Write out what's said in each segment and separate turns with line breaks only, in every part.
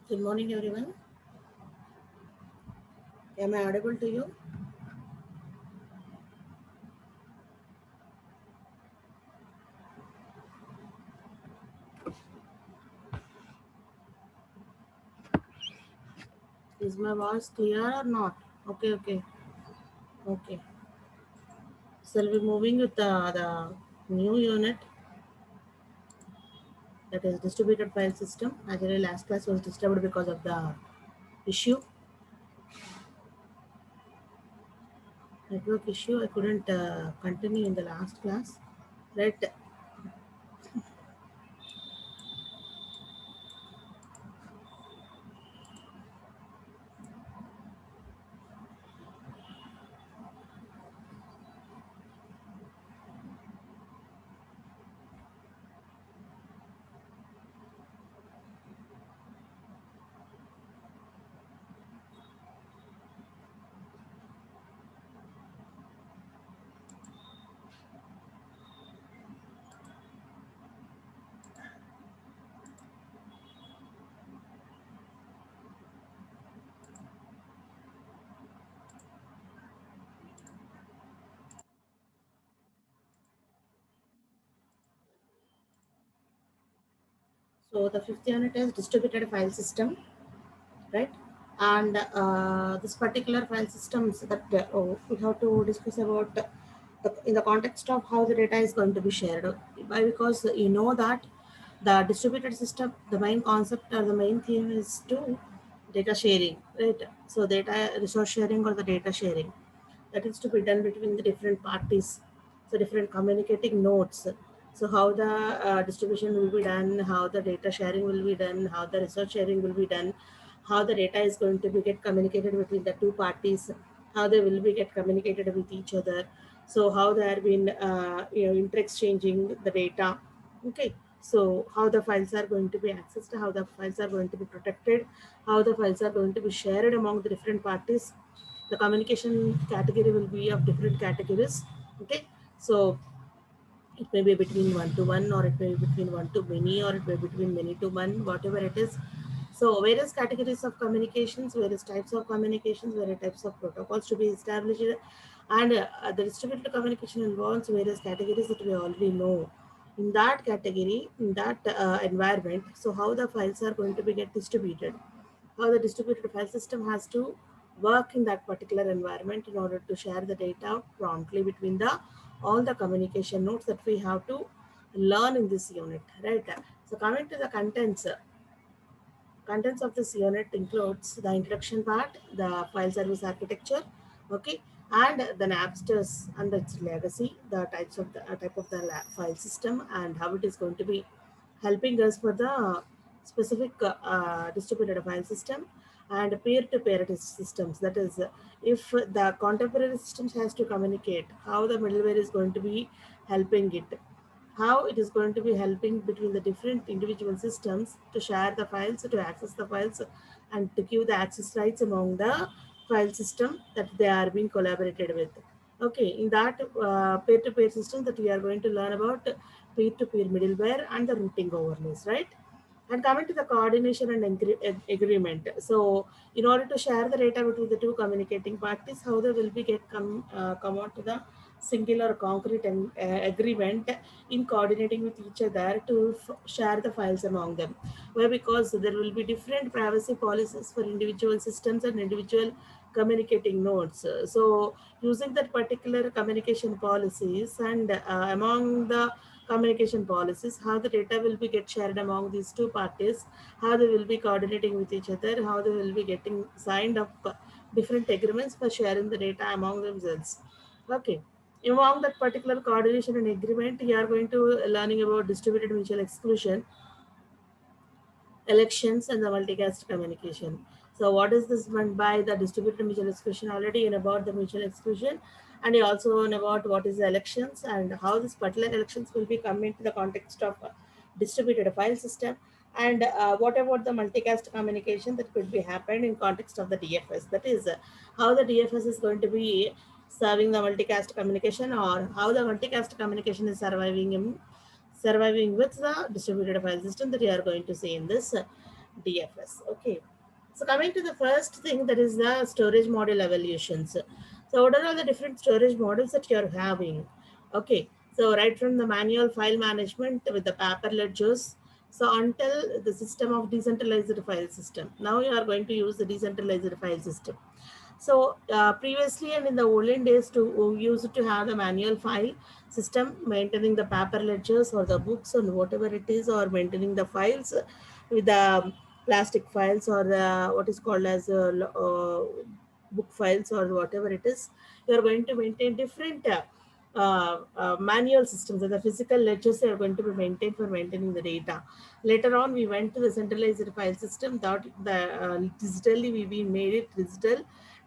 Good morning, everyone. Am I audible to you? Is my voice clear or not? Okay, okay, okay. So we'll be moving with the new unit, that is distributed file system. Actually, last class was disturbed because of the issue, network issue. I couldn't continue in the last class. Right. So the fifth unit is distributed file system, right? And this particular file systems that we have to discuss about in the context of how the data is going to be shared. Why? Because you know that the distributed system, the main concept or the main theme is to data sharing, right? So data resource sharing or the data sharing, that is to be done between the different parties, so different communicating nodes. So how the distribution will be done, how the data sharing will be done, how the resource sharing will be done, how the data is going to be get communicated between the two parties, how they will be get communicated with each other, so how they are been inter-exchanging the data. Okay, so how the files are going to be accessed, how the files are going to be protected, how the files are going to be shared among the different parties. The communication category will be of different categories. Okay, so it may be between one to one, or it may be between one to many, or it may be between many to one, whatever it is. So various categories of communications, various types of communications, various types of protocols to be established, and the distributed communication involves various categories that we already know. In that category, in that environment, so how the files are going to be get distributed, how the distributed file system has to work in that particular environment in order to share the data promptly between the all the communication nodes that we have to learn in this unit, right? So coming to the contents of this unit includes the introduction part, the file service architecture, okay, and the Napsters and its legacy, the types of the type of the file system, and how it is going to be helping us for the specific distributed file system, and peer-to-peer systems. That is, if the contemporary systems has to communicate, how the middleware is going to be helping it, how it is going to be helping between the different individual systems to share the files, to access the files, and to give the access rights among the file system that they are being collaborated with. Okay, in that peer-to-peer system that we are going to learn about peer-to-peer middleware and the routing overlays, right? And coming to the coordination and agreement. So, in order to share the data between the two communicating parties, how they will be come out to the singular concrete agreement in coordinating with each other to share the files among them. Why? Because there will be different privacy policies for individual systems and individual communicating nodes. So, using that particular communication policies and among the communication policies, how the data will be get shared among these two parties, how they will be coordinating with each other, how they will be getting signed up different agreements for sharing the data among themselves. Okay. Among that particular coordination and agreement, you are going to learning about distributed mutual exclusion, elections, and the multicast communication. So what is this meant by the distributed mutual exclusion? Already in about the mutual exclusion, and you also learn about what is the elections and how this particular elections will be come into the context of distributed file system, and what about the multicast communication that could be happened in context of the DFS. That is how the DFS is going to be serving the multicast communication, or how the multicast communication is surviving with the distributed file system that you are going to see in this. DFS. Okay. So coming to the first thing, that is the storage model evaluations. So what are all the different storage models that you're having? Okay. So right from the manual file management with the paper ledgers. So until the system of decentralized file system. Now you are going to use the decentralized file system. So previously and in the olden days, we used to have the manual file system maintaining the paper ledgers or the books or whatever it is, or maintaining the files with the plastic files or the, what is called as book files or whatever it is. You are going to maintain different manual systems, and the physical ledgers are going to be maintained for maintaining the data. Later on, we went to the centralized file system that the digitally we made it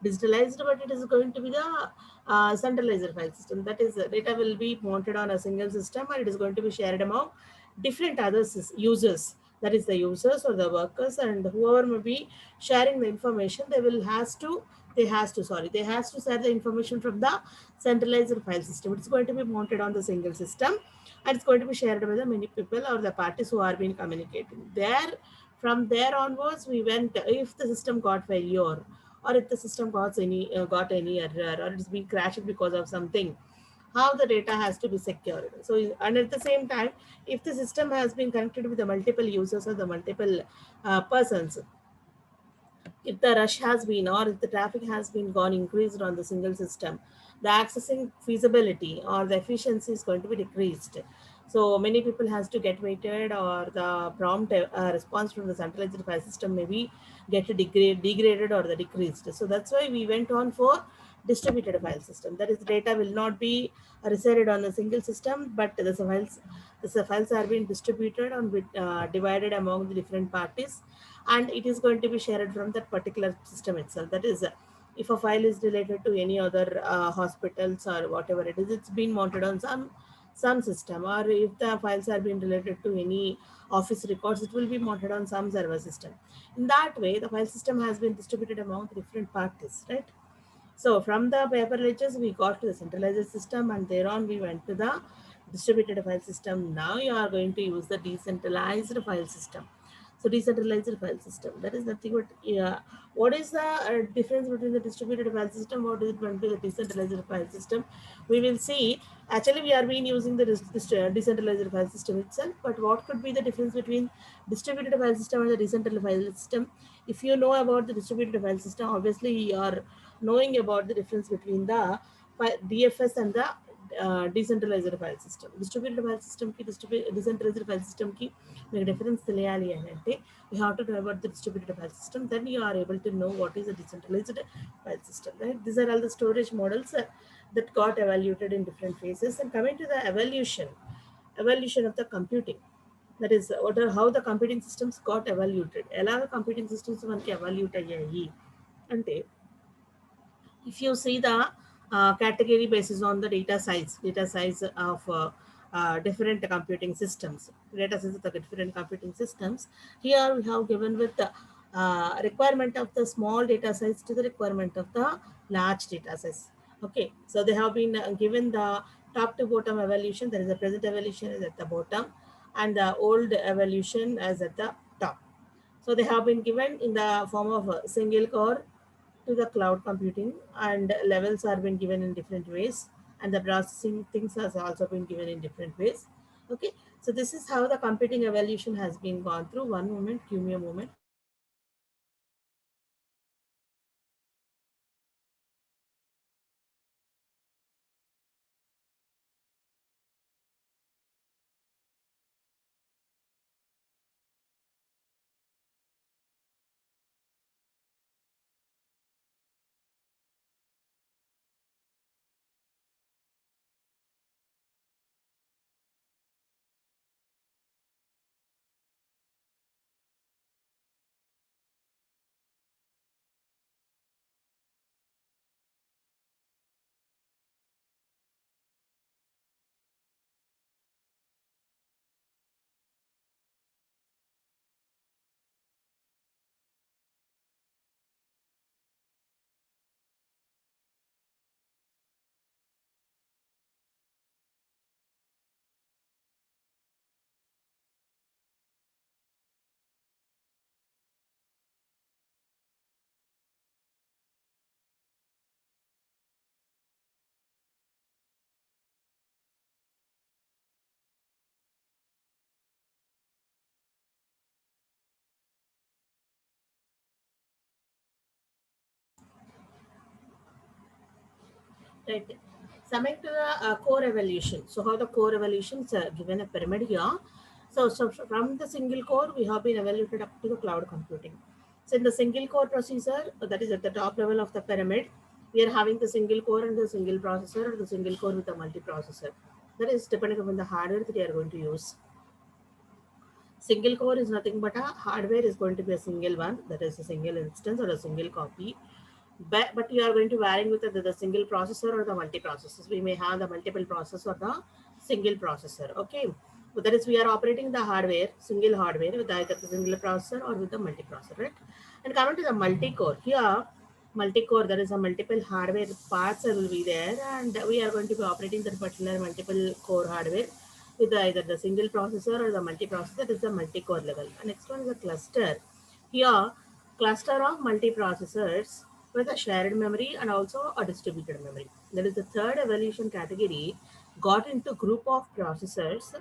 digitalized, but it is going to be the centralized file system. That is, data will be mounted on a single system and it is going to be shared among different other users. That is the users or the workers, and whoever may be sharing the information, they has to share the information from the centralized file system. It's going to be mounted on the single system and it's going to be shared by the many people or the parties who are being communicating there. From there onwards, we went, if the system got failure, or if the system got any error, or it's been crashed because of something, how the data has to be secured. So and at the same time, if the system has been connected with the multiple users or the multiple persons, if the rush has been, or if the traffic has been gone increased on the single system, the accessing feasibility or the efficiency is going to be decreased. So many people has to get waited, or the prompt response from the centralized file system maybe get degraded or the decreased. So that's why we went on for distributed file system. That is, data will not be resided on a single system, but the files are being distributed and divided among the different parties, and it is going to be shared from that particular system itself. That is, if a file is related to any other hospitals or whatever it is, it's been mounted on some system, or if the files are being related to any office records, it will be mounted on some server system. In that way, the file system has been distributed among the different parties, right? So from the paper ledgers, we got to the centralized system, and thereon we went to the distributed file system. Now you are going to use the decentralized file system. So decentralized file system, that is nothing but, what is the difference between the distributed file system? What is it going to the decentralized file system? We will see. Actually, we are been using the decentralized file system itself, but what could be the difference between distributed file system and the decentralized file system? If you know about the distributed file system, obviously you are knowing about the difference between the DFS and the decentralized file system. Distributed file system ki decentralized file system ki మీకు difference తెలియాలి అని అంటే you have to know about the distributed file system, then you are able to know what is a decentralized file system, right? These are all the storage models that got evaluated in different phases. And coming to the evaluation of the computing, that is, what are how the computing systems got evaluated, ఎలాగ computing systems మనకి evaluate అయ్యాయి అంటే, if you see the category basis on the data size of different computing systems, data size of the different computing systems, here we have given with the requirement of the small data size to the requirement of the large data size. Okay, so they have been given the top to bottom evaluation. There is a present evaluation is at the bottom, and the old evaluation is at the top. So they have been given in the form of a single core to the cloud computing, and levels are been given in different ways, and the processing things has also been given in different ways. Okay, so this is how the computing evolution has been gone through. One moment, give me a moment. Right. Coming to the core evolution. So how the core evolutions are given a pyramid here. So from the single core, we have been evaluated up to the cloud computing. So in the single core processor, that is at the top level of the pyramid, we are having the single core and the single processor, or the single core with a multiprocessor. That is depending upon the hardware that you are going to use. Single core is nothing but a hardware is going to be a single one, that is a single instance or a single copy. But you are going to varying with the single processor or the multi-processors. We may have the multiple processor or the single processor. Okay. But that is we are operating the hardware, single hardware with either the single processor or with the multi-processor, right? And coming to the multi-core, here multi-core, there is a multiple hardware parts that will be there, and we are going to be operating that particular multiple core hardware with either the single processor or the multi-processor. That is the multi-core level. And next one is a cluster. Here, cluster of multiprocessors with a shared memory and also a distributed memory. That is the third evolution category got into group of processors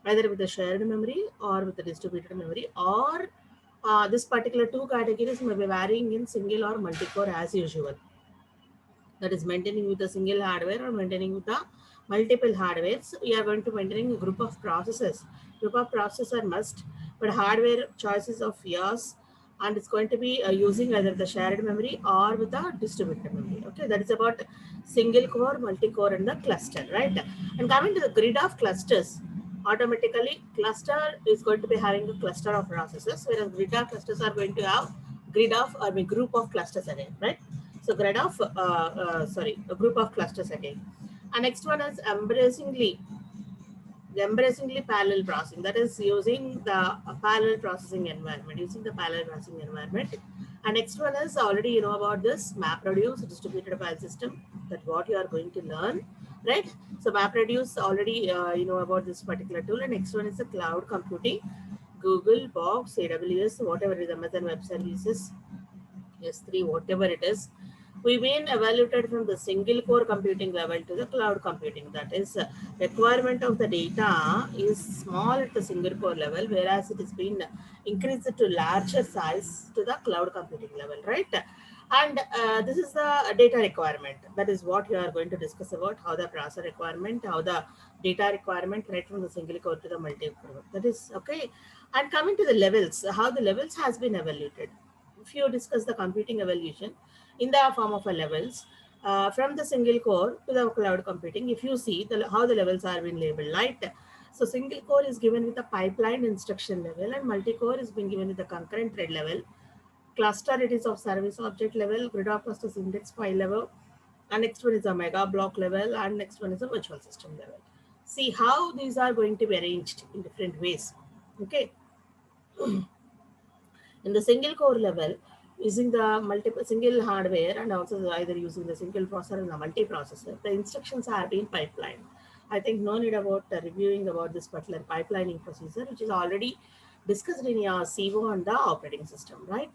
either with a shared memory or with a distributed memory, or this particular two categories may be varying in single or multi-core as usual. That is maintaining with a single hardware or maintaining with the multiple hardwares. We are going to maintaining a group of processors. Group of processor must, but hardware choices of yours, and it's going to be using either the shared memory or with the distributed memory. Okay, that is about single core, multi-core, and the cluster, right? And coming to the grid of clusters, automatically cluster is going to be having a cluster of processors, whereas grid of clusters are going to have grid of, I mean, group of clusters again, right? So grid of, a group of clusters again. And next one is embracingly parallel processing. That is using the parallel processing environment, using the parallel processing environment. And next one is already you know about this MapReduce distributed file system. That what you are going to learn, right? So MapReduce already you know about this particular tool. And next one is the cloud computing, Google, Box, AWS, whatever is Amazon Web Services, S3, whatever it is. We've been evaluated from the single core computing level to the cloud computing. That is, requirement of the data is small at the single core level, whereas it has been increased to larger size to the cloud computing level, right? And this is the data requirement. That is what we are going to discuss about, how the processor requirement, how the data requirement, right from the single core to the multi core. That is okay. And coming to the levels, how the levels has been evaluated. If you discuss the computing evolution in the form of a levels, from the single core to the cloud computing, if you see how the levels are being labeled, right? So single core is given with the pipeline instruction level, and multi-core is being given with the concurrent thread level. Cluster, it is of service object level, grid of clusters index file level, and next one is a mega block level, and next one is a virtual system level. See how these are going to be arranged in different ways. Okay. In the single core level, using the multiple single hardware and also either using the single processor and the multi-processor, the instructions are being pipelined. I think no need about reviewing about this particular pipelining procedure, which is already discussed in your CVO and the operating system, right?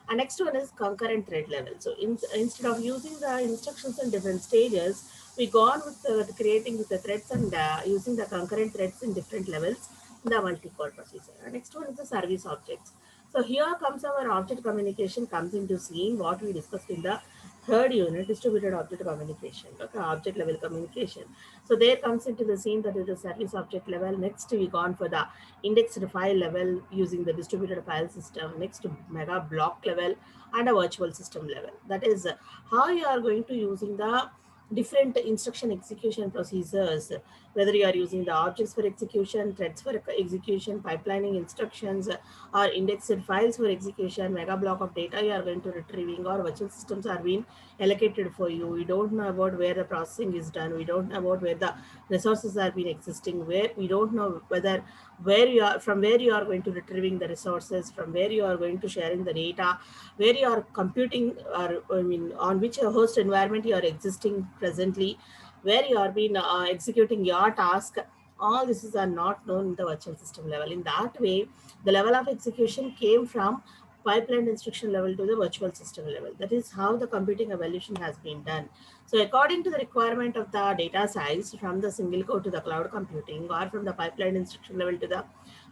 And next one is concurrent thread level. So instead of using the instructions in different stages, we go on with creating with the threads and using the concurrent threads in different levels in the multi-core procedure. And next one is the service objects. So here comes our object communication comes into scene, what we discussed in the third unit, distributed object communication, okay, object level communication. So there comes into the scene that is the service object level. Next we gone for the indexed file level using the distributed file system. Next mega block level and a virtual system level. That is how you are going to using the different instruction execution procedures, whether you are using the objects for execution, threads for execution, pipelining instructions, or indexed files for execution, mega block of data you are going to retrieving, or virtual systems are being allocated for you. We don't know about where the processing is done. We don't know about where the resources are being existing, where we don't know whether where you are from where you are going to retrieving the resources, from where you are going to sharing the data, where you are computing, or I mean on which host environment you are existing presently, where you are being executing your task. All this is are not known in the virtual system level. In that way, the level of execution came from pipeline instruction level to the virtual system level. That is how the computing evolution has been done. So according to the requirement of the data size from the single core to the cloud computing, or from the pipeline instruction level to the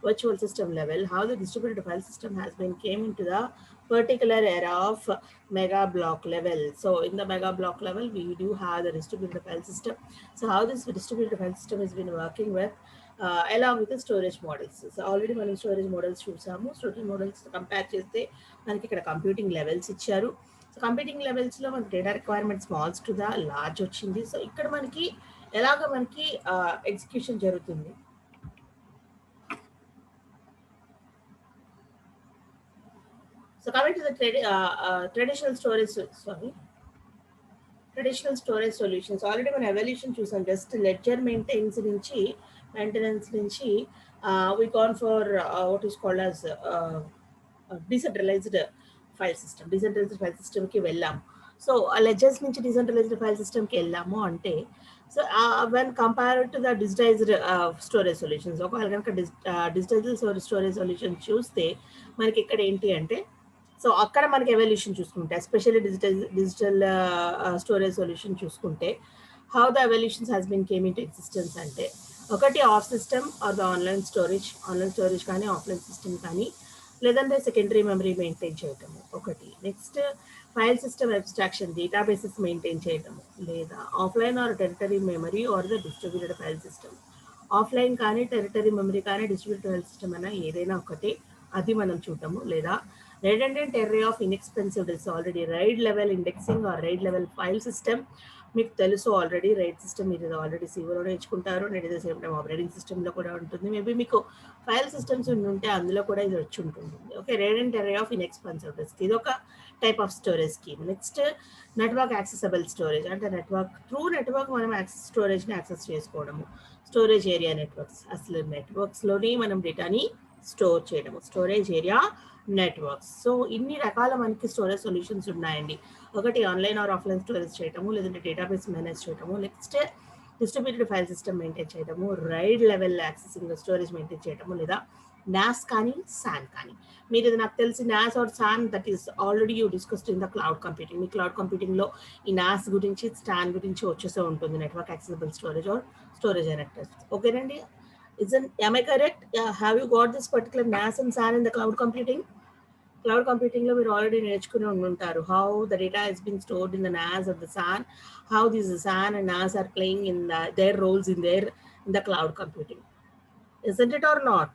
virtual system level, how the distributed file system has been came into the particular era of mega block level. So in the mega block level, we do have the distributed file system. So how this distributed file system has been working with along with the storage models. So already మనం storage models చూసాము. Storage models compare చేస్తే మనకి ఇక్కడ computing levels ఇచ్చారు. So computing లెవెల్స్లో మనకి data requirement smalls to the large వచ్చింది. So ఇక్కడ మనకి ఎలాగ మనకి ఎగ్జిక్యూషన్ జరుగుతుంది. So coming to the traditional storage solutions, already మన ఎవల్యూషన్ చూసాం. జస్ట్ లెడ్జర్ మెయింటెనెన్స్ నుంచి we gone for what is called as decentralized file system కి వెళ్ళాము. సో ఆ లెడ్జర్స్ నుంచి డిసెంట్రలైజ్డ్ ఫైల్ సిస్టమ్కి వెళ్ళాము అంటే, so when compared to the digitised storage solutions, ఒకవేళ కనుక డిజిటైజ్డ్ స్టోరేజ్ సొల్యూషన్ చూస్తే మనకి ఇక్కడ ఏంటి అంటే, సో అక్కడ మనకి ఎవల్యూషన్ చూసుకుంటే, ఎస్పెషల్లీ డిజిటల్ స్టోరేజ్ సొల్యూషన్ చూసుకుంటే, how the evolutions has been came in to existence అంటే, ఒకటి of system or the online storage కానీ ఆఫ్లైన్ సిస్టమ్ కానీ, లేదంటే సెకండరీ మెమరీ మెయింటైన్ చేయటము ఒకటి. Next file system abstraction, databases maintain చేయటము, లేదా offline or tertiary memory or the distributed file system. Offline కానీ టెరిటరీ మెమరీ కానీ డిస్ట్రిబ్యూటెడ్ ఫైల్ సిస్టమ్ అయినా ఏదైనా ఒకటి, అది మనం చూడటము. లేదా redundant array of inexpensive disk, already RAID level indexing or RAID level file system మీకు తెలుసు. ఆల్రెడీ రైడ్ సిస్టమ్ మీరు ఆల్రెడీ సివోలో నేర్చుకుంటారు. Net the same time operating సిస్టమ్లో కూడా ఉంటుంది. మేబీ మీకు ఫైల్ సిస్టమ్స్ ఉంటే అందులో కూడా ఇది వచ్చి ఉంటుంది. Okay, redundant array of inexpensive disk, ఇది ఒక type of storage scheme. Next network accessible storage, అంటే నెట్వర్క్ మనం స్టోరేజ్ని యాక్సెస్ చేసుకోవడము. స్టోరేజ్ ఏరియా నెట్వర్క్స్, అసలు నెట్వర్క్స్లోని మనం డేటాని స్టోర్ చేయడము, స్టోరేజ్ ఏరియా నెట్వర్క్స్. సో ఇన్ని రకాల మనకి స్టోరేజ్ సొల్యూషన్స్ ఉన్నాయండి. ఒకటి ఆన్లైన్ ఆర్ ఆఫ్లైన్ స్టోరేజ్ చేయటము, లేదంటే డేటాబేస్ మేనేజ్ చేయటము, next distributed file system maintain చేయడము, RAID level accessing storage maintain చేయడము, లేదా NAS కానీ SAN కానీ. మీరు ఇది నాకు తెలిసి NAS or SAN, that is already you discussed in the cloud computing. మీ క్లౌడ్ కంప్యూటింగ్లో ఈ NAS గురించి SAN గురించి వచ్చేసే ఉంటుంది, network accessible storage or storage network. ఓకేనండి, am I correct? Have you got this particular NAS and SAN in the cloud computing? Cloud computing lo మీరు already నేర్చుకుని ఉంటారు. How the data has been stored in the NAS or the SAN, how these SAN and NAS are playing in their roles in the cloud computing. Isn't it or not?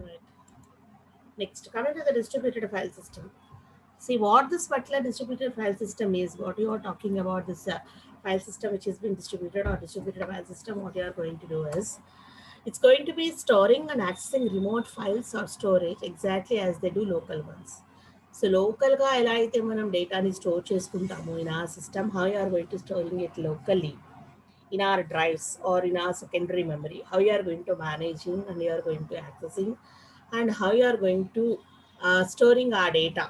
Right. Next, coming to the distributed file system. See what this particular distributed file system is, what you are talking about, this file system which is being distributed or distributed file system, what you are going to do is, it's going to be storing and accessing remote files or storage exactly as they do local ones. So local ga ela aithe manam data ni store cheskuntamu in our system, how you are going to storing it locally in our drives or in our secondary memory, how you are going to managing and you are going to accessing, and how you are going to storing our data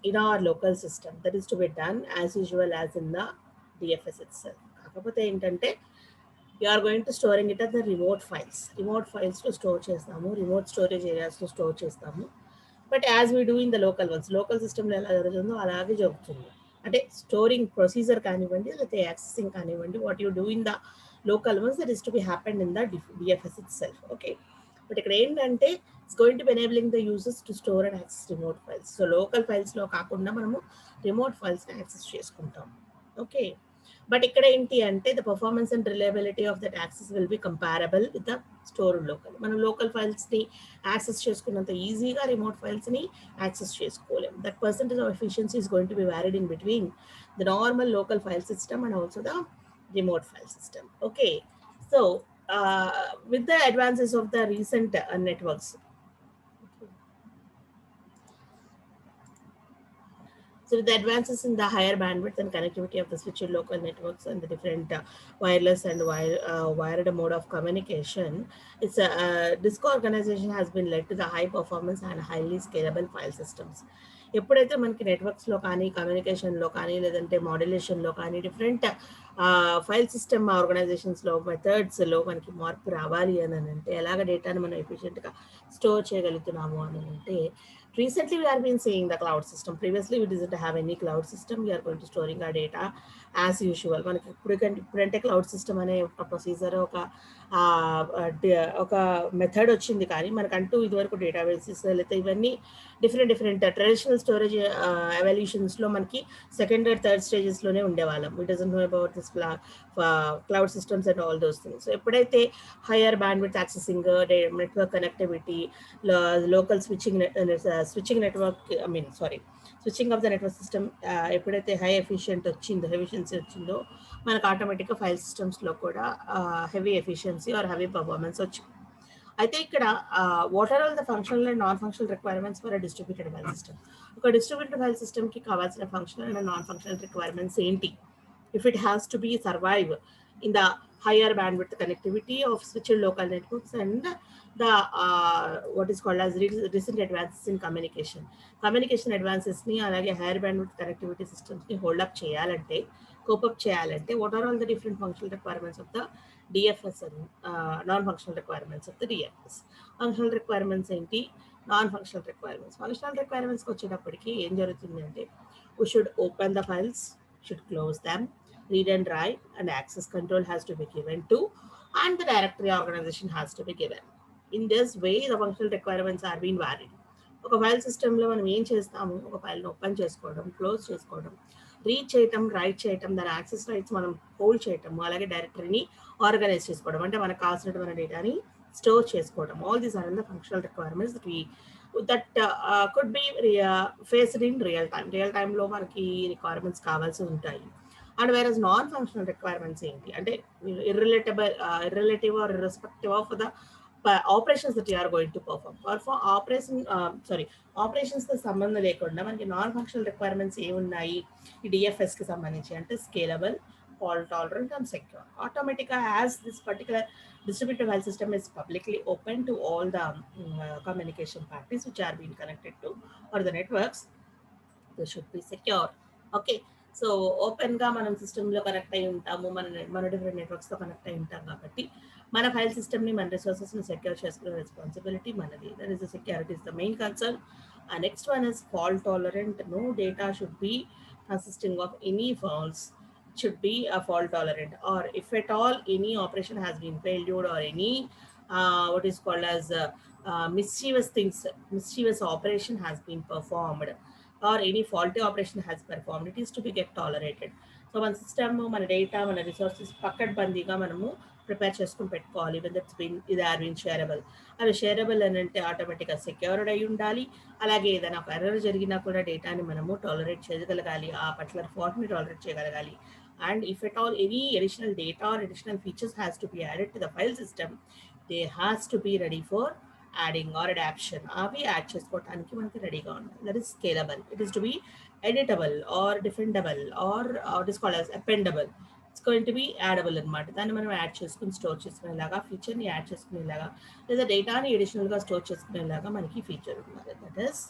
in our local system. That is to be done as usual as in the DFS itself. కాకపోతే ఏంటంటే you are going to storing it as the remote files to store చేస్తాము, remote storage areas to store చేస్తాము. But as we do in the local ones, local system లో ఎలా జరుగుతుందో అలాగే జరుగుతుంది. అంటే స్టోరింగ్ ప్రొసీజర్ కానివ్వండి, లేకపోతే యాక్సెసింగ్ కానివ్వండి, what you do in the local ones, that is to be happened in the DFS itself. Okay, but ఇక్కడ ఏంటంటే it's going to be enabling the users to store and access remote files. So local ఫైల్స్లో కాకుండా మనము remote ఫైల్స్ని access చేసుకుంటాం. Okay, but ఇక్కడ ఏంటి అంటే the performance and reliability of that access will be comparable with the store local. మనం local ఫైల్స్ని యాక్సెస్ చేసుకున్నంత ఈజీగా రిమోట్ ఫైల్స్ని యాక్సెస్ చేసుకోలేము. That percentage of efficiency is going to B varied in between the normal local file system and also the remote file system. Okay, so with the advances of the recent networks, So with the advances in the higher bandwidth and connectivity of the switched local networks and the different wireless and wired mode of communication, it's disk organization has been led to the high performance and highly scalable file systems. ఎప్పుడైతే మనకి నెట్వర్క్స్లో కానీ కమ్యూనికేషన్లో కానీ లేదంటే మాడ్యులేషన్లో కానీ different file system ఆర్గనైజేషన్స్లో మెథడ్స్లో మనకి మార్పు రావాలి అని అంటే ఎలాగ డేటాను మనం ఎఫిషియెంట్గా స్టోర్ చేయగలుగుతున్నాము అని అంటే recently we have been seeing the cloud system. Previously we didn't have any cloud system. We are going to storing our data as usual. మనకి ఇప్పుడంటే క్లౌడ్ సిస్టమ్ అనే ఒక ప్రొసీజర్ ఒక మెథడ్ వచ్చింది, కానీ మనకంటూ ఇదివరకు డేటాబేసెస్ లేకపోతే ఇవన్నీ డిఫరెంట్ ట్రెడిషనల్ స్టోరేజ్ ఎవల్యూషన్స్లో మనకి సెకండ్ అండ్ థర్డ్ స్టేజెస్లోనే ఉండేవాళ్ళం. It doesn't know about this cloud systems and all those things. So ఎప్పుడైతే higher bandwidth accessing, network connectivity, local switching network switching of the network system ఎప్పుడైతే high efficiency వచ్చిందో మనకు ఆటోమేటిక్గా file సిస్టమ్స్లో కూడా heavy efficiency or heavy performance వచ్చింది. అయితే ఇక్కడ what are all the functional and non functional requirements for distributed file system? ఒక డిస్ట్రిబ్యూటెడ్ ఫైల్ సిస్టమ్కి కావాల్సిన functional and non functional requirements ఏంటి? If it has to be survive in the higher bandwidth connectivity of switched local networks and the what is called as recent advances in communication advances ni alage higher bandwidth connectivity systems ni hold up cheyalante, cope up cheyalante, what are all the different functional requirements of the DFS and non-functional requirements of the DFS? Functional requirements enti, non-functional requirements వచ్చేటప్పటికి ఏం జరుగుతుంది అంటే we should open the files, should close them, read and write, and access control has to be given to, and the directory organization has to be given. In this way, the functional requirements are being varied. ఒక file సిస్టంలో మనం ఏం చేస్తాము? ఒక ఫైల్ని open చేసుకోవడం, close చేసుకోవడం, read చేయటం, రైట్ చేయటం, దాని యాక్సెస్ రైట్స్ మనం హోల్డ్ చేయటం, అలాగే డైరెక్టరీని ఆర్గనైజ్ చేసుకోవడం, అంటే మనకు కావాల్సినటువంటి డేటాని స్టోర్ చేసుకోవడం. All these are in the functional requirements that could be faced in real time లో మనకి రిక్వైర్మెంట్స్ కావాల్సి ఉంటాయి. అండ్ వేరస్ నాన్ ఫంక్షనల్ రిక్వైర్మెంట్స్ ఏంటి అంటే irrelative or irrespective of the operations that you are going to perform, or for operations తో సంబంధం లేకుండా మనకి నాన్ ఫంక్షనల్ రిక్వైర్మెంట్స్ ఏమున్నాయి ఈ డిఎఫ్ఎస్కి సంబంధించి అంటే scalable, fault tolerant, and secure. Automatica, as this particular distributed file system is publicly open to all the communication parties which are being connected to or the networks, they should be secure. Okay, so ఓపెన్గా మనం సిస్టంలో connect అయి ఉంటాము, మన different నెట్వర్క్స్తో connect అయి ఉంటాం కాబట్టి మన ఫైల్ సిస్టమ్ని, మన రిసోర్సెస్ని సెక్యూర్ చేసుకునే రెస్పాన్సిబిలిటీ మనది. That is the security is the main concern. Next one is fault tolerant. No data should be consisting of any faults, should be a fault tolerant, or if at all any operation has been failed or any what is called as mischievous operation has been performed, or any faulty operation has performed, it is to be get tolerated. So మన system, మన data, మన resources పక్కడ్బందీగా మనము prepare చేసుకుని పెట్టుకోవాలి. Even that's been ఇది are been shareable. అవి shareable అని అంటే ఆటోమేటిక్గా సెక్యూర్డ్ అయి ఉండాలి. అలాగే ఏదైనా ఒక ఎర్రర్ జరిగినా కూడా డేటాని మనము టాలరేట్ చేయగలగాలి, ఆ పర్టికులర్ ఫాల్ట్ని టాలరేట్ చేయగలగాలి. And if at all any additional data or additional features has to be added to the file system, they has to be ready for adding or adaptation. అవి add చేసుకోవడానికి మనకి రెడీగా ఉండాలి. That is scalable. It is to be editable or defendable or it is called as appendable. It's going to be addable అనమాట. దాన్ని మనం add చేసుకుని store చేసుకునేలాగా, ఫీచర్ని యాడ్ చేసుకునేలాగా, లేదా డేటాని అడిషనల్గా స్టోర్ చేసుకునేలాగా మనకి ఫీచర్ ఉండాలి. That is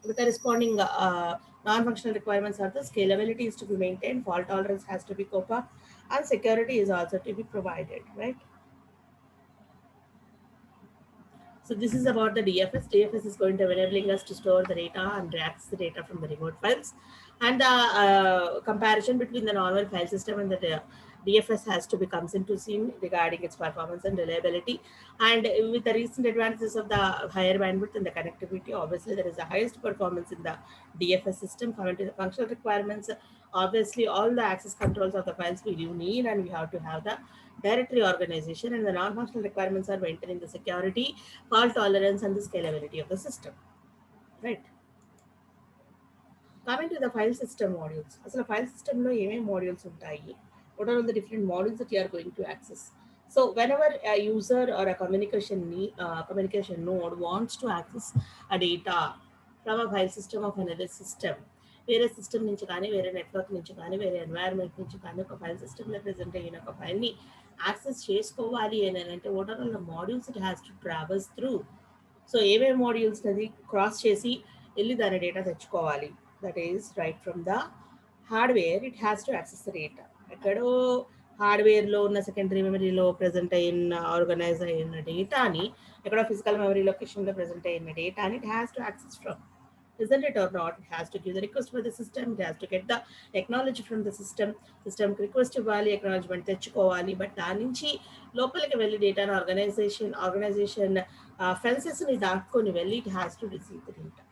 with the corresponding non-functional requirements are the scalability is to be maintained, fault tolerance has to be cope up, and security is also to be provided, right? So this is about the DFS. DFS is going to enabling us to store the data and access the data from the remote files, and the comparison between the normal file system and the DFS has to be comes into scene regarding its performance and reliability. And with the recent advances of the higher bandwidth and the connectivity, obviously there is the highest performance in the DFS system. Coming to the functional requirements, obviously all the access controls of the files we do need, and we have to have the directory organization, and the non-functional requirements are maintaining the security, fault tolerance, and the scalability of the system, right? Coming to the file system modules, అసలు file సిస్టంలో ఏమేమి modules ఉంటాయి? What are all the different modules that you are going to access? So whenever a user or a communication node wants to access a data from a file system of another system, వేరే system నుంచి కానీ, వేరే network నుంచి కానీ, వేరే environment నుంచి కానీ ఒక ఫైల్ సిస్టమ్లో ప్రెజెంట్ అయిన ఒక ఫైల్ని యాక్సెస్ చేసుకోవాలి అని అంటే what are all the modules it has to travels through. So ఏమేమి మాడ్యూల్స్ అది క్రాస్ చేసి వెళ్ళి దాని డేటా తెచ్చుకోవాలి. That is right from the hardware it has to access the data. ఎక్కడో హార్డ్వేర్లో ఉన్న సెకండరీ మెమరీలో ప్రెజెంట్ అయిన ఆర్గనైజ్ అయిన డేటాని ఎక్కడో ఫిజికల్ మెమరీ లొకేషన్లో ప్రెజెంట్ అయిన డేటాని it has to access from. Isn't it or not? It has to give the request for the system. It has to get the acknowledge from the system. System request ఇవ్వాలి, acknowledgement తెచ్చుకోవాలి. But దాని నుంచి లోపలికి వెళ్ళి డేటాను organisation ఫెన్సెస్ని దాటుకొని వెళ్ళి it has to receive the data.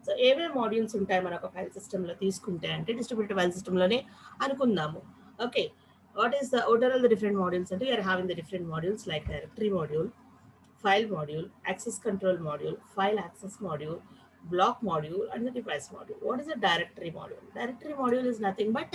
So ఏమేమి మాడ్యూల్స్ ఉంటాయి మనకు ఫైల్ సిస్టంలో తీసుకుంటే అంటే డిస్ట్రిబ్యూటెడ్ ఫైల్ సిస్టంలోనే అనుకుందాము. Okay, what are all the different modules? And we are having the different modules like directory module, file module, access control module, file access module, block module, and the device module. What is a directory module? Directory module is nothing but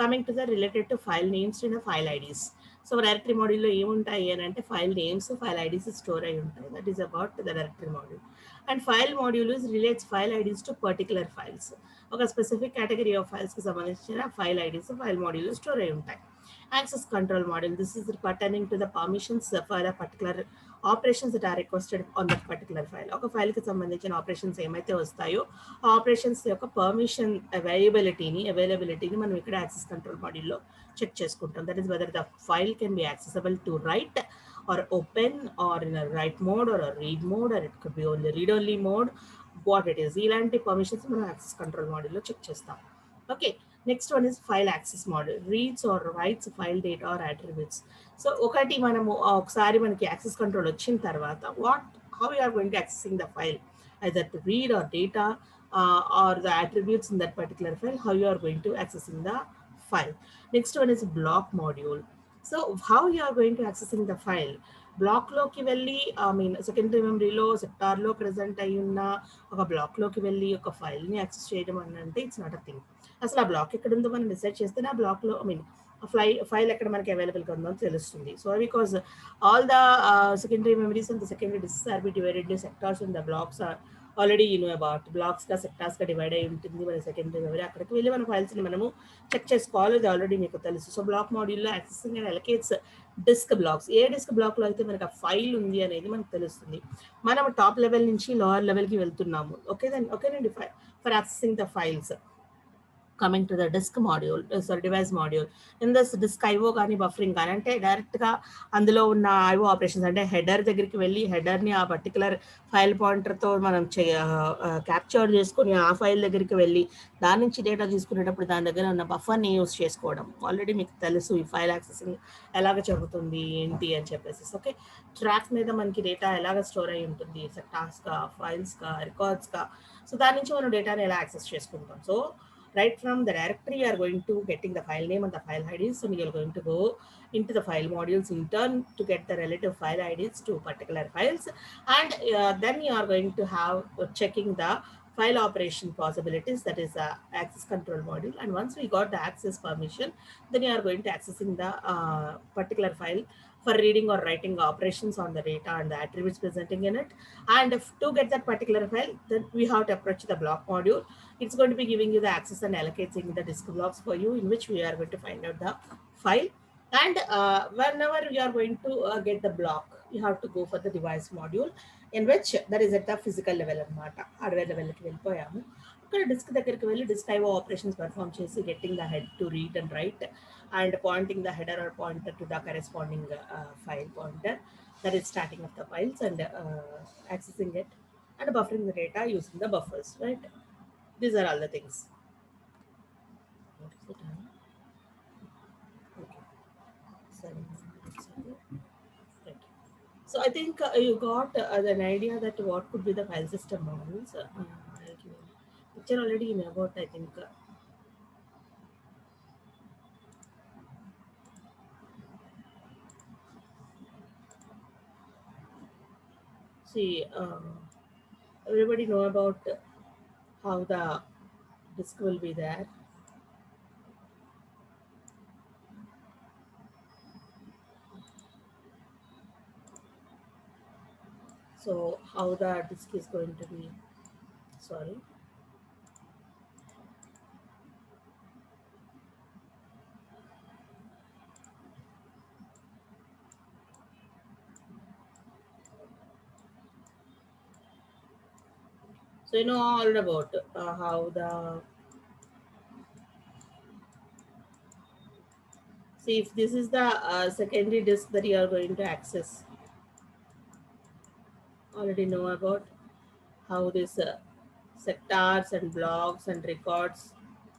coming to the related to file names in the file IDs. So directory module లో ఏముంటాయి అని అంటే file names, file IDs store అయి ఉంటాయి. That is about the directory module. And file module relates file IDs to particular files. ఒక specific category of ఫైల్స్కి సంబంధించిన file IDs file మాడ్యూల్లో store అయి ఉంటాయి. Access control module, this is pertaining to the permissions for a particular operations that are requested on that particular file. ఒక ఫైల్కి సంబంధించిన operations ఏమైతే వస్తాయో ఆ ఆపరేషన్స్ యొక్క పర్మిషన్ అవైలబిలిటీని మనం ఇక్కడ యాక్సెస్ కంట్రోల్ మాడ్యూల్లో చెక్ చేసుకుంటాం. That is whether the file can be accessible to write or open or in write mode or read mode or it could be only read only mode, what it is. ఇలాంటి permissions మనం access control మాడ్యూల్లో check చేస్తాం. Okay, next one is file access module, reads or writes file data or attributes. So ఒకటి మనము ఒకసారి మనకి access control వచ్చిన తర్వాత how you are going to accessing the file, either to read or data or the attributes in that particular file, how you are going to accessing the file. Next one is block module. So how you are going to accessing the file, బ్లాక్లోకి వెళ్ళి secondary మెమరీలో సెక్టార్లో present అయి ఉన్న ఒక బ్లాక్లోకి వెళ్ళి ఒక ఫైల్ని యాక్సెస్ చేయడం అని అంటే ఇట్స్ నాట్ అ థింగ్. అసలు ఆ బ్లాక్ ఎక్కడ ఉందో మనం డిసైడ్ చేస్తే ఆ బ్లాక్లో ఫైల్ ఎక్కడ మనకి అవైలబుల్గా ఉందో తెలుస్తుంది. So because all the secondary memories and the secondary disks are be divided sectors and the blocks are already about బ్లాక్స్గా సెక్టార్స్గా డివైడ్ అయి ఉంటుంది మన సెకండరీ మెమరీ. అక్కడికి వెళ్ళి మన ఫైల్స్ని మనము చెక్ చేసుకోవాలి, అది ఆల్రెడీ మీకు తెలుసు. సో బ్లాక్ మాడ్యూల్లో accessing and allocates disk blocks. ఏ డిస్క్ బ్లాక్లో అయితే మనకు ఆ ఫైల్ ఉంది అనేది మనకు తెలుస్తుంది. మనం టాప్ లెవెల్ నుంచి లోవర్ లెవెల్కి వెళ్తున్నాము. ఓకేనండి, for accessing the files. Coming to the disk module, device module. In this disk IO కానీ బఫరింగ్ కానీ అంటే డైరెక్ట్గా అందులో ఉన్న ఐఓ ఆపరేషన్స్ అంటే హెడర్ దగ్గరికి వెళ్ళి హెడర్ని ఆ పర్టికులర్ ఫైల్ పాయింటర్తో మనం క్యాప్చర్ చేసుకొని ఆ ఫైల్ దగ్గరికి వెళ్ళి దాని నుంచి డేటా తీసుకునేటప్పుడు దాని దగ్గర ఉన్న బఫర్ని యూస్ చేసుకోవడం. ఆల్రెడీ మీకు తెలుసు ఈ ఫైల్ యాక్సెసింగ్ ఎలాగ జరుగుతుంది ఏంటి అని చెప్పేసి. ఓకే, ట్రాక్స్ మీద మనకి డేటా ఎలాగ స్టోర్ అయి ఉంటుంది, సెక్టార్స్గా, ఫైల్స్గా, రికార్డ్స్గా. సో దాని నుంచి మనం డేటాని ఎలా యాక్సెస్ చేసుకుంటాం. So right from the directory you are going to getting the file name and the file IDs, so you are going to go into the file modules in turn to get the relative file IDs to particular files, and then you are going to have checking the file operation possibilities, that is the access control module. And once we got the access permission, then you are going to accessing the particular file for reading or writing operations on the data and the attributes presenting in it. And if to get that particular file, then we have to approach the block module. It's going to be giving you the access and allocating the disk blocks for you, in which we are going to find out the file. And whenever you are going to get the block, you have to go for the device module, in which that is at the physical level anamata, hardware level ki vellipoyamu. Akkada disk దగ్గరికి వెళ్ళి disk IO operations perform చేసి getting the head to read and write and pointing the header or pointer to the corresponding file pointer, that is starting of the files, and accessing it and buffering the data using the buffers, right? These are all the things. What is the time? Okay. 7 minutes. Right. So I think you got an idea that what could be the file system models. I'll give you a picture already in about, I think. See, everybody know about how the disk will be there. So how the disk is going to be, sorry. So you know all about how the, see if this is the secondary disk that you are going to access. Already know about how this sectors and blocks and records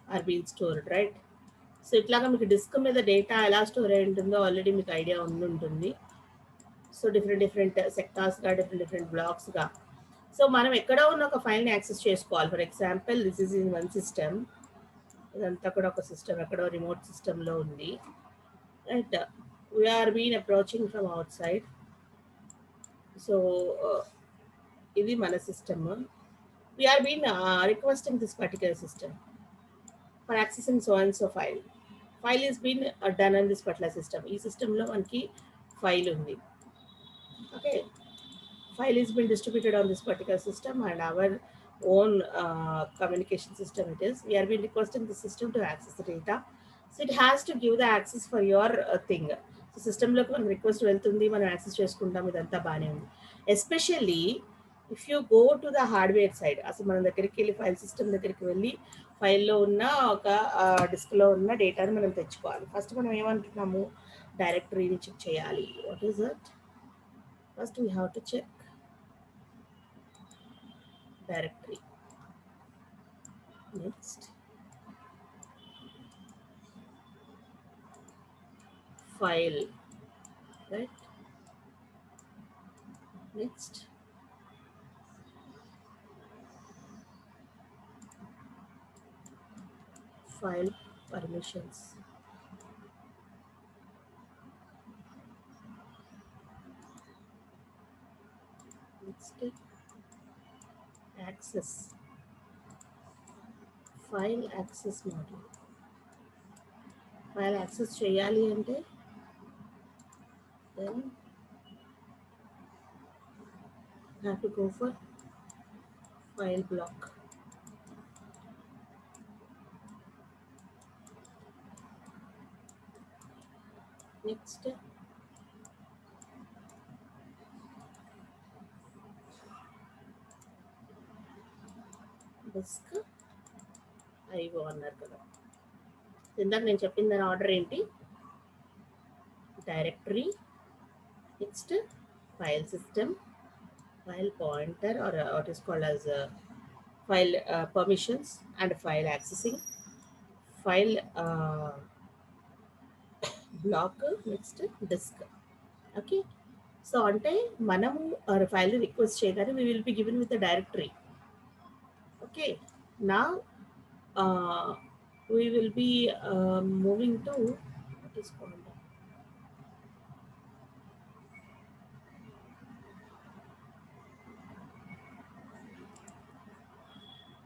are being stored, right? So ఇట్లాగా మీకు disc మీద data ఎలా store అయి ఉంటుందో already మీకు idea ఉంటుంది. So different సెక్టార్స్గా different బ్లాక్స్గా. సో మనం ఎక్కడో ఉన్న ఒక ఫైల్ని యాక్సెస్ చేసుకోవాలి. For example this is in one system. ఇదంతా కూడా ఒక సిస్టమ్ ఎక్కడో రిమోట్ సిస్టంలో ఉంది, right? We're been approaching from outside. So ఇది మన system. We're been requesting this particular system for accessing so and so file. File is been done on this particular system. ఈ సిస్టంలో మనకి file ఉంది. Okay, file is been distributed on this particular system and our own communication system it is. We are been requesting the system to access the data. So it has to give the access for your thing. So system లో మనం request వెళ్తుంది, మనం access చేసుకుంటాం, ఇదంతా బాగానే ఉంది. Especially if you go to the hardware side, అసలు మన దగ్గరికి వెళ్ళి ఫైల్ సిస్టమ్ దగ్గరికి వెళ్ళి ఫైల్లో ఉన్న ఒక డిస్క్లో ఉన్న డేటాని మనం తెచ్చుకోవాలి. ఫస్ట్ మనం ఏమంటున్నాము, డైరెక్టరీని చెక్ చేయాలి. What is that? First we have to check directory. Next, file, right? Next, file permissions. Next, access, file access module. File access cheyali ante then have to go for file block. Next, disk IO అన్నారు కదా. ఇందాక నేను చెప్పిన దాని order ఏంటి? Directory, next file system, file pointer or what is called as file permissions and file accessing, file block, next disk. Okay, so ante manamu file request cheyagane we will be given with the directory. Okay, now we will be moving to what is called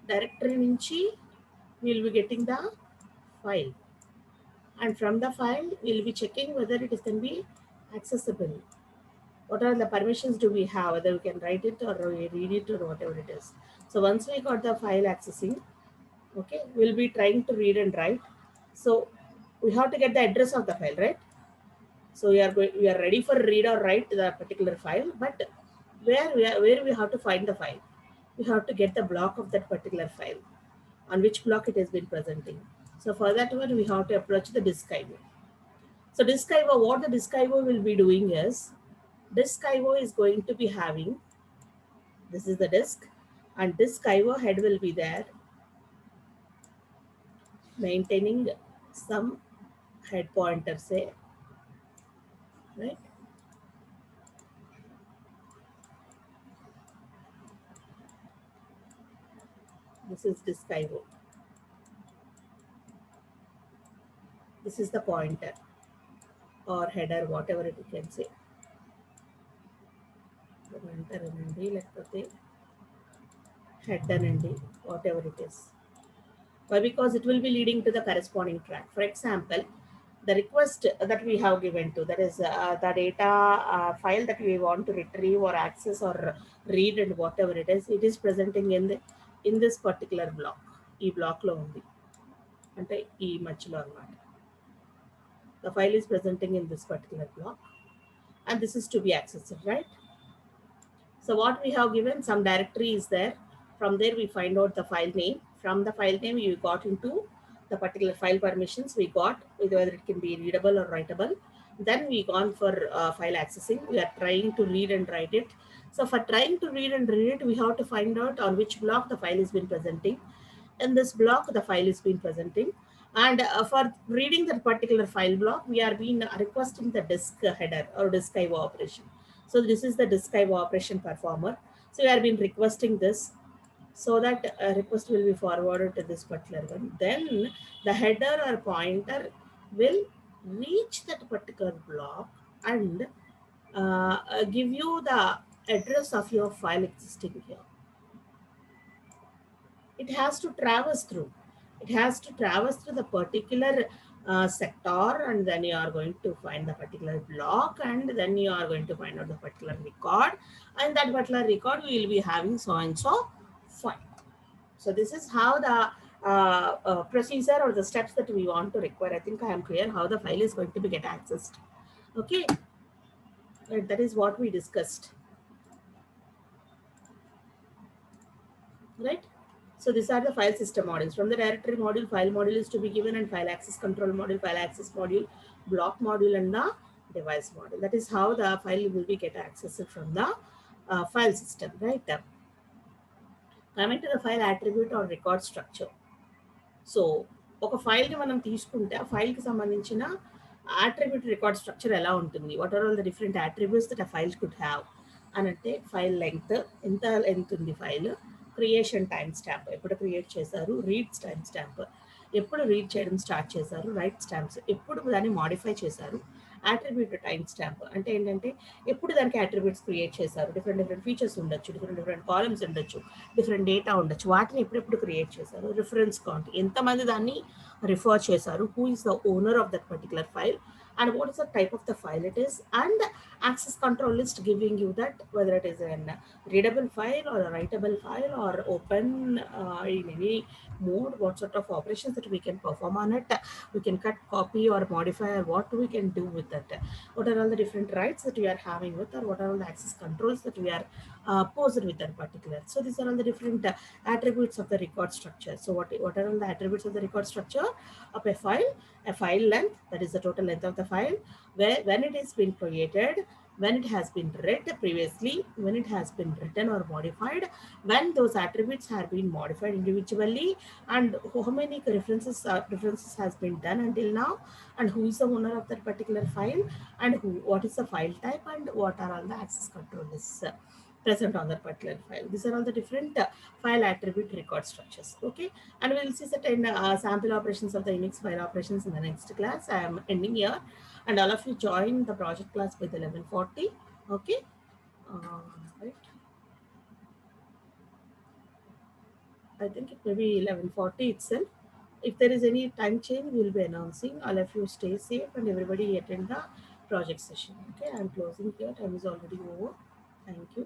directory nunchi we will be getting the file, and from the file we will be checking whether it is can be accessible. What are the permissions do we have, whether we can write it or read it or whatever it is. So once we got the file accessing, okay, we'll be trying to read and write. So we have to get the address of the file, right? So we are ready for read or write the particular file, but where we have to find the file, we have to get the block of that particular file, on which block it has been presenting. So for that one we have to approach the disk IO. So disk IO, what the disk IO will be doing is, disk IO is going to be having, this is the disk, and disk IO head will be there maintaining some head pointer, say, right? This is disk IO. This is the pointer or header, whatever it you can say. Pointer anandi lekapothe head anandi, whatever it is. Why? Because it will be leading to the corresponding track. For example, the request that we have given to, that is the data file that we want to retrieve or access or read and whatever it is presenting in this particular block. ఈ block లో ఉంది అంటే ఈ మధ్యలో అన్నమాట. The file is presenting in this particular block and this is to be accessed, right? So what we have given, some directory is there. From there, we find out the file name. From the file name, you got into the particular file permissions we got, whether it can be readable or writable. Then we gone for file accessing. We are trying to read and write it. So for trying to read and read it, we have to find out on which block the file has been presenting. In this block, the file is been presenting. And for reading that particular file block, we are being requesting the disk header or disk IO operation. So this is the disk IO operation performer. So we are been requesting this, so that a request will be forwarded to this particular one. Then the header or pointer will reach that particular block and give you the address of your file existing here. It has to traverse through. It has to traverse through the particular sector, and then you are going to find the particular block, and then you are going to find out the particular record, and that particular record we will be having so and so file. So this is how the procedure or the steps that we want to require. I think I am clear how the file is going to be get accessed. Okay, right, that is what we discussed, right? So these are the file system modules. From the directory module, file module is to be given, and file access control module, file access module, block module, and the device module. That is how the file will be get accessed from the file system, right? Coming to the file attribute or record structure. So ఒక ఫైల్ని మనం తీసుకుంటే ఆ ఫైల్కి సంబంధించిన attribute record structure ఎలా ఉంటుంది, what are all the different attributes that a file could have అని అంటే, ఫైల్ లెంగ్త్ ఎంత లెంగ్త్ ఉంది, ఫైల్ క్రియేషన్ టైం స్టాంప్ ఎప్పుడు క్రియేట్ చేశారు, రీడ్ టైం స్టాంప్ ఎప్పుడు రీడ్ చేయడం స్టార్ట్ చేశారు, రైట్ స్టాంప్స్ ఎప్పుడు దాన్ని మాడిఫై చేశారు, attribute టైం స్టాంప్ అంటే ఏంటంటే ఎప్పుడు దానికి attributes క్రియేట్ చేశారు, డిఫరెంట్ డిఫరెంట్ ఫీచర్స్ ఉండొచ్చు, డిఫరెంట్ డిఫరెంట్ కాలమ్స్ ఉండొచ్చు, డిఫరెంట్ డేటా ఉండొచ్చు, వాటిని ఎప్పుడెప్పుడు క్రియేట్ చేశారు, రిఫరెన్స్ కౌంట్ ఎంతమంది దాన్ని రిఫర్ చేశారు, who is the owner of that particular file, and what is the type of the file it is, and access control list giving you that whether it is a readable file or a writable file or open in any mode, what sort of operations that we can perform on it, we can cut, copy or modify, or what we can do with that, what are all the different rights that we are having with, or what are all the access controls that we are posed with that particular. So these are all the different attributes of the record structure. So what are all the attributes of the record structure of a file length, that is the total length of the file, where when it is been created, when it has been read previously, when it has been written or modified, when those attributes have been modified individually, and how many references has been done until now, and who is the owner of that particular file, and what is the file type, and what are all the access control lists present on that particular file. These are all the different file attribute record structures. Okay, and we'll see certain sample operations of the Unix file operations in the next class. I am ending here, and all of you join the project class with 11:40. Okay, right. I think it may be 11:40 itself. If there is any time change, we will be announcing. All of you stay safe and everybody attend the project session. Okay, I'm closing here. Time is already over. Thank you.